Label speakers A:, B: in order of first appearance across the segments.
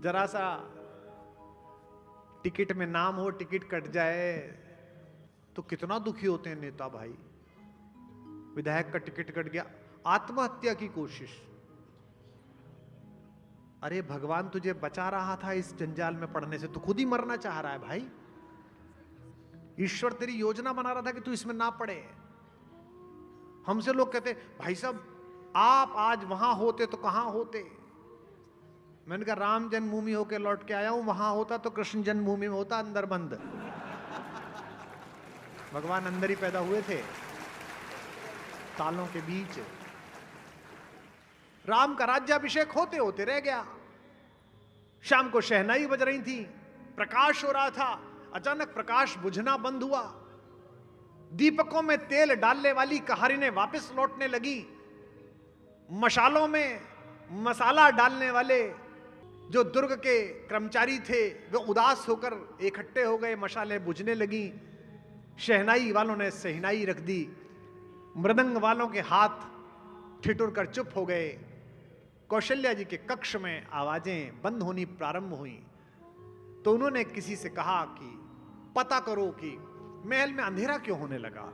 A: जरा सा टिकट में नाम हो, टिकट कट जाए तो कितना दुखी होते हैं नेता भाई। विधायक का टिकट कट गया, आत्महत्या की कोशिश। अरे भगवान तुझे बचा रहा था इस जंजाल में पड़ने से, तू खुद ही मरना चाह रहा है भाई। ईश्वर तेरी योजना बना रहा था कि तू इसमें ना पड़े। हमसे लोग कहते भाई साहब आप आज वहां होते तो कहां होते। मैंने कहा राम जन्मभूमि होके लौट के आया हूं, वहां होता तो कृष्ण जन्मभूमि में होता, अंदर बंद। भगवान अंदर ही पैदा हुए थे, तालों के बीच। राम का राज्याभिषेक होते होते रह गया। शाम को शहनाई बज रही थी, प्रकाश हो रहा था, अचानक प्रकाश बुझना बंद हुआ। दीपकों में तेल डालने वाली कहारिनें वापस लौटने लगी। मशालों में मसाला डालने वाले जो दुर्ग के कर्मचारी थे वे उदास होकर इकट्ठे हो गए, मशालें बुझने लगी। शहनाई वालों ने सहनाई रख दी, मृदंग वालों के हाथ ठिठुर कर चुप हो गए। कौशल्या जी के कक्ष में आवाजें बंद होनी प्रारंभ हुई तो उन्होंने किसी से कहा कि पता करो कि महल में अंधेरा क्यों होने लगा।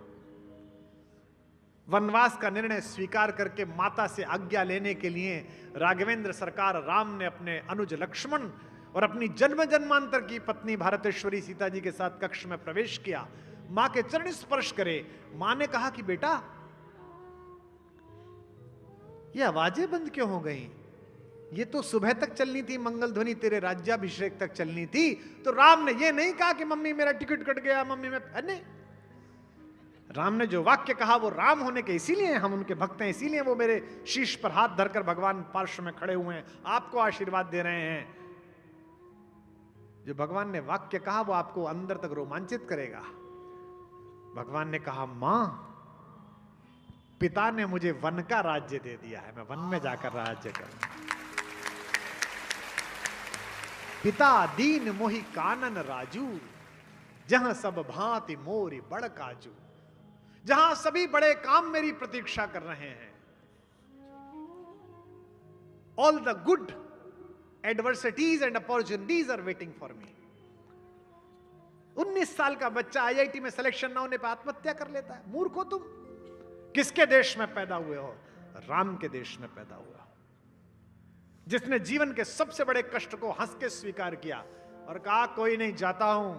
A: वनवास का निर्णय स्वीकार करके माता से आज्ञा लेने के लिए राघवेंद्र सरकार राम ने अपने अनुज लक्ष्मण और अपनी जन्म जन्मांतर की पत्नी भारतेश्वरी सीता जी के साथ कक्ष में प्रवेश किया। मां के चरण स्पर्श करे। मां ने कहा कि बेटा ये आवाजें बंद क्यों हो गई? ये तो सुबह तक चलनी थी, मंगल ध्वनि तेरे राज्याभिषेक तक चलनी थी। तो राम ने ये नहीं कहा कि मम्मी मेरा टिकट कट गया, मम्मी मैं नहीं। राम ने जो वाक्य कहा वो राम होने के इसीलिए हम उनके भक्त हैं, इसीलिए वो मेरे शीश पर हाथ धरकर भगवान पार्श्व में खड़े हुए हैं, आपको आशीर्वाद दे रहे हैं। जो भगवान ने वाक्य कहा वो आपको अंदर तक रोमांचित करेगा। भगवान ने कहा मां पिता ने मुझे वन का राज्य दे दिया है, मैं वन में जाकर राज्य करूं। पिता दीन मोहि कानन राजू, जहां सब भांति मोरी बड़ काजू। जहां सभी बड़े काम मेरी प्रतीक्षा कर रहे हैं। All the good adversities and opportunities are waiting for me. 19 साल का बच्चा आईआईटी में सिलेक्शन ना होने पर आत्महत्या कर लेता है। मूर्ख हो तुम। किसके देश में पैदा हुए हो? राम के देश में पैदा हुआ, जिसने जीवन के सबसे बड़े कष्ट को हंस के स्वीकार किया और कहा कोई नहीं जाता हूं,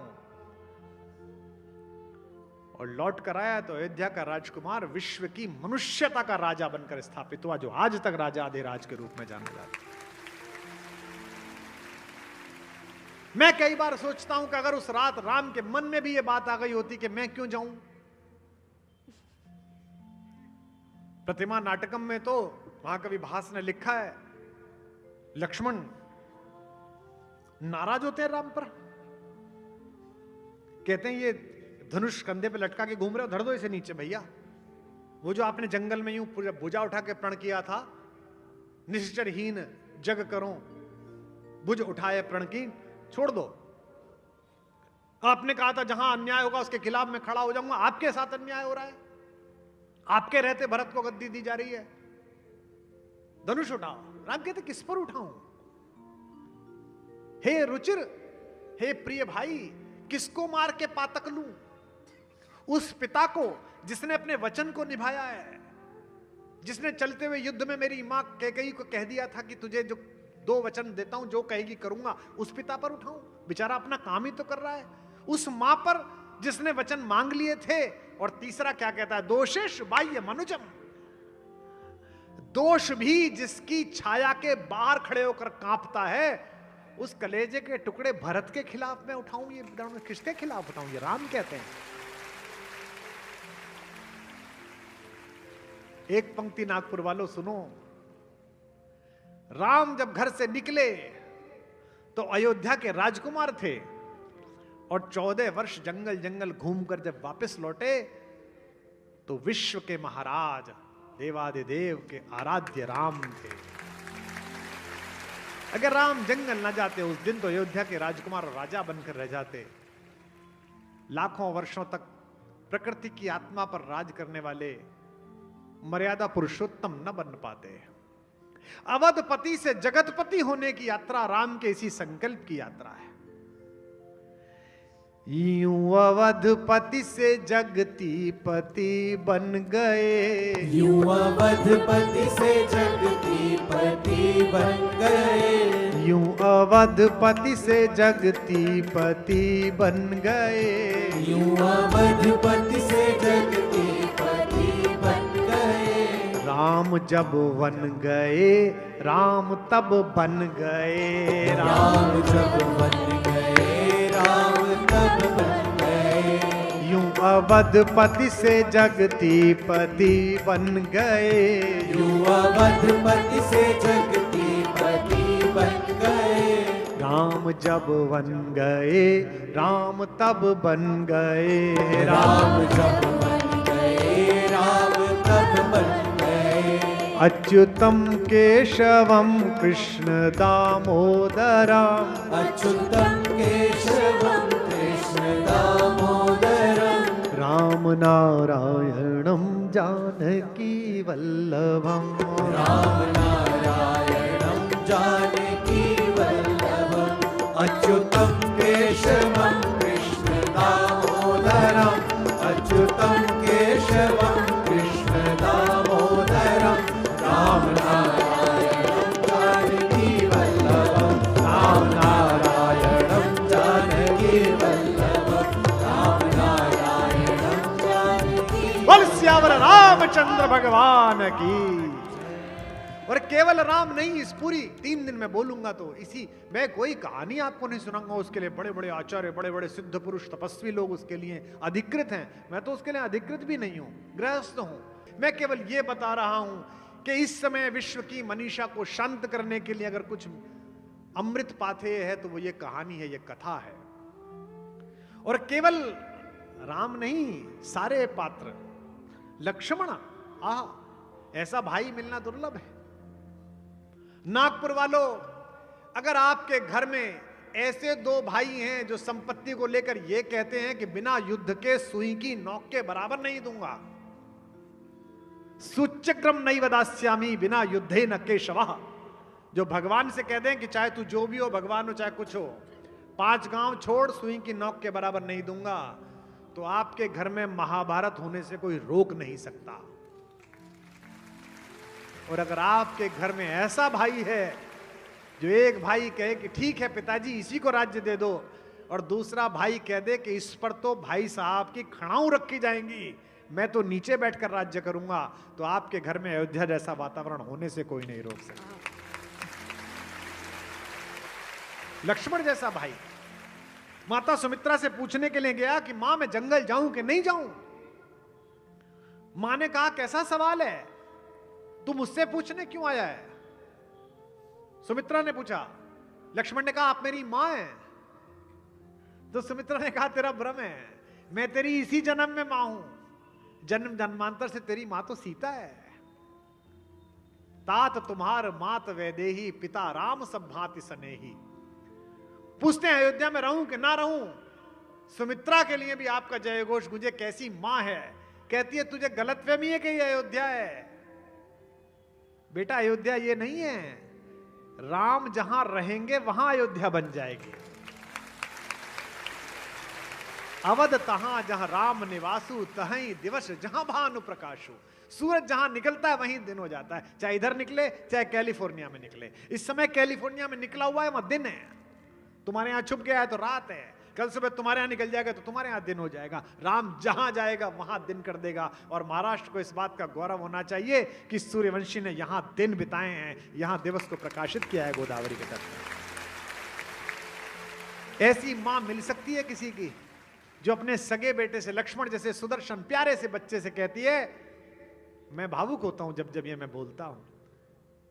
A: और लौट कर आया तो अयोध्या का राजकुमार विश्व की मनुष्यता का राजा बनकर स्थापित हुआ, जो आज तक राजा अधिराज के रूप में जाना जाता है। मैं कई बार सोचता हूं कि अगर उस रात राम के मन में भी यह बात आ गई होती कि मैं क्यों जाऊं। प्रतिमा नाटकम में तो महाकवि भास ने लिखा है लक्ष्मण नाराज होते हैं राम पर। कहते हैं ये धनुष कंधे पे लटका के घूम रहे हो, धर दो इसे नीचे भैया। वो जो आपने जंगल में यूं पूरा भुजा उठा के प्रण किया था, निश्चरहीन जग करो भुज उठाए प्रण की, छोड़ दो। आपने कहा था जहां अन्याय होगा उसके खिलाफ मैं खड़ा हो जाऊंगा, आपके साथ अन्याय हो रहा है। आपके रहते भरत को गद्दी दी जा रही है, धनुष उठाओ। राम कहते किस पर उठाऊं? हे रुचिर, हे प्रिय भाई, किसको मार के पातक लूं? उस पिता को जिसने अपने वचन को निभाया है, जिसने चलते हुए युद्ध में मेरी मां कैकेयी को कह दिया था कि तुझे जो 2 वचन देता हूं जो कहेगी करूंगा, उस पिता पर उठाऊं? बेचारा अपना काम ही तो कर रहा है। उस मां पर जिसने वचन मांग लिए थे। और तीसरा क्या कहता है? दोषेश बाह्य मनुजम, दोष भी जिसकी छाया के बाहर खड़े होकर कांपता है, उस कलेजे के टुकड़े भरत के खिलाफ मैं उठाऊं? ये किसके खिलाफ उठाऊं? ये राम कहते हैं। एक पंक्ति नागपुर वालों सुनो। राम जब घर से निकले तो अयोध्या के राजकुमार थे और 14 वर्ष जंगल जंगल घूमकर जब वापस लौटे तो विश्व के महाराज देवादिदेव के आराध्य राम थे। अगर राम जंगल न जाते उस दिन तो अयोध्या के राजकुमार और राजा बनकर रह जाते। लाखों वर्षों तक प्रकृति की आत्मा पर राज करने वाले मर्यादा पुरुषोत्तम न बन पाते। अवधपति से जगतपति होने की यात्रा राम के इसी संकल्प की यात्रा है। यूं अवधपति से जगती पति बन गए,
B: यूं अवधपति से जगती पति बन गए,
A: यूं अवधपति से जगती पति बन गए,
B: यूं अवधपति से जगती पति बन गए।
A: राम जब बन गए राम तब बन गए,
B: राम जब बन गए राम तब बन गए,
A: यूं अवधपति से जगती पति बन गए,
B: यूं अवधपति से जगती पति बन गए।
A: राम जब बन गए राम तब बन गए,
B: राम जब बन गए राम तब बन गए।
A: अच्युतम केशवम कृष्ण दामोदरम,
B: अच्युतम केशवम कृष्ण दामोदरम,
A: राम नारायणम जानकी वल्लभम,
B: राम नारायणं जानकी वल्लभम्। अच्युतं केशवं कृष्ण दामोदरम्, अच्युतं केशवं कृष्ण दामोदरम्, राम नारायणं जानकी वल्लभम्, राम नारायणं जानकी वल्लभम्, राम नारायणं जानकी।
A: बोल सियावर रामचंद्र भगवान की। और केवल राम नहीं, इस पूरी 3 दिन में बोलूंगा तो इसी, मैं कोई कहानी आपको नहीं सुनाऊंगा, उसके लिए बड़े बड़े आचार्य, बड़े बड़े सिद्ध पुरुष, तपस्वी लोग उसके लिए अधिकृत हैं। मैं तो उसके लिए अधिकृत भी नहीं हूं, गृहस्थ हूं। मैं केवल ये बता रहा हूं कि इस समय विश्व की मनीषा को शांत करने के लिए अगर कुछ अमृत पाथेय है तो वो ये कहानी है, ये कथा है। और केवल राम नहीं, सारे पात्र, लक्ष्मण, आह ऐसा भाई मिलना दुर्लभ है। नागपुर वालों, अगर आपके घर में ऐसे 2 भाई हैं जो संपत्ति को लेकर यह कहते हैं कि बिना युद्ध के सुई की नोक के बराबर नहीं दूंगा, सुच्यक्रम नहीं वदास्यामी बिना युद्धे न केशवः, जो भगवान से कहते हैं कि चाहे तू जो भी हो, भगवान हो चाहे कुछ हो, 5 गांव छोड़ सुई की नोक के बराबर नहीं दूंगा, तो आपके घर में महाभारत होने से कोई रोक नहीं सकता। और अगर आपके घर में ऐसा भाई है जो एक भाई कहे कि ठीक है पिताजी इसी को राज्य दे दो, और दूसरा भाई कह दे कि इस पर तो भाई साहब की खड़ाऊ रखी जाएंगी, मैं तो नीचे बैठकर राज्य करूंगा, तो आपके घर में अयोध्या जैसा वातावरण होने से कोई नहीं रोक सकता। लक्ष्मण जैसा भाई माता सुमित्रा से पूछने के लिए गया कि मां मैं जंगल जाऊं कि नहीं जाऊं। मां ने कहा कैसा सवाल है, तू मुझसे पूछने क्यों आया है? सुमित्रा ने पूछा। लक्ष्मण ने कहा आप मेरी मां हैं। तो सुमित्रा ने कहा तेरा भ्रम है, मैं तेरी इसी जन्म में मां हूं, जन्म जन्मांतर से तेरी मां तो सीता है। तात तुम्हार मात वैदेही पिता राम सब भांति सनेही। पूछते हैं अयोध्या में रहूं कि ना रहूं। सुमित्रा के लिए भी आपका जय घोष गूंजे, कैसी मां है। कहती है तुझे गलतफहमी है कि ये अयोध्या है। बेटा अयोध्या ये नहीं है, राम जहां रहेंगे वहां अयोध्या बन जाएगी। अवध तहां जहां राम निवासु, तहीं दिवस जहां भानु प्रकाशु। सूरज जहां निकलता है वहीं दिन हो जाता है, चाहे इधर निकले चाहे कैलिफोर्निया में निकले। इस समय कैलिफोर्निया में निकला हुआ है वहां दिन है, तुम्हारे यहां छुप गया है तो रात है, कल सुबह तुम्हारे यहां निकल जाएगा तो तुम्हारे यहां दिन हो जाएगा। राम जहां जाएगा वहां दिन कर देगा। और महाराष्ट्र को इस बात का गौरव होना चाहिए कि सूर्यवंशी ने यहां दिन बिताए हैं, यहां दिवस को प्रकाशित किया है गोदावरी के तट पर। ऐसी मां मिल सकती है किसी की जो अपने सगे बेटे से, लक्ष्मण जैसे सुदर्शन प्यारे से बच्चे से कहती है, मैं भावुक होता हूं जब जब ये मैं बोलता हूं,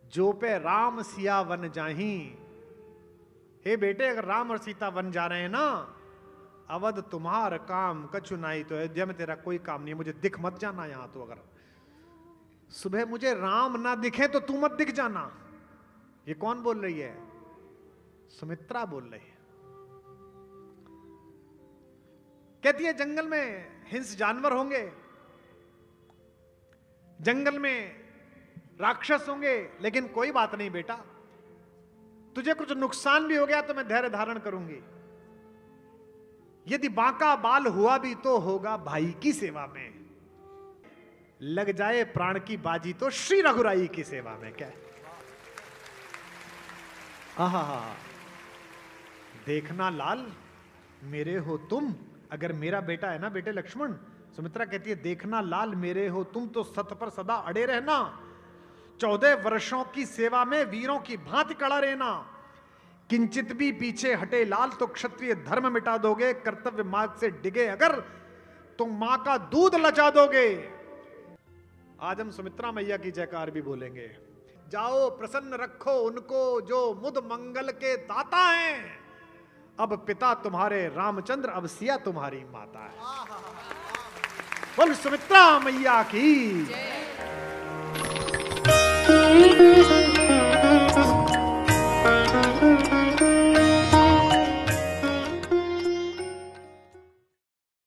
A: जो पे राम सिया वन जाही। हे बेटे अगर राम और सीता वन जा रहे हैं ना, अवध तुम्हार काम कछु नहीं, तो अयोध्या में तेरा कोई काम नहीं है, मुझे दिख मत जाना यहां। तो अगर सुबह मुझे राम ना दिखे तो तू मत दिख जाना। ये कौन बोल रही है? सुमित्रा बोल रही है। कहती है जंगल में हिंस जानवर होंगे, जंगल में राक्षस होंगे, लेकिन कोई बात नहीं बेटा, तुझे कुछ नुकसान भी हो गया तो मैं धैर्य धारण करूंगी। यदि बांका बाल हुआ भी तो होगा भाई की सेवा में, लग जाए प्राण की बाजी तो श्री रघुराई की सेवा में। क्या आहा, देखना लाल मेरे हो तुम, अगर मेरा बेटा है ना बेटे लक्ष्मण, सुमित्रा कहती है देखना लाल मेरे हो तुम तो सत पर सदा अड़े रहना, 14 वर्षों की सेवा में वीरों की भांति कड़ा रहना, किंचित भी पीछे हटे लाल तो क्षत्रिय धर्म मिटा दोगे, कर्तव्य मार्ग से डिगे अगर तो मां का दूध लचा दोगे। आज हम सुमित्रा मैया की जयकार भी बोलेंगे। जाओ प्रसन्न रखो उनको जो मुद मंगल के दाता हैं, अब पिता तुम्हारे रामचंद्र अब सिया तुम्हारी माता है। बोल सुमित्रा मैया की।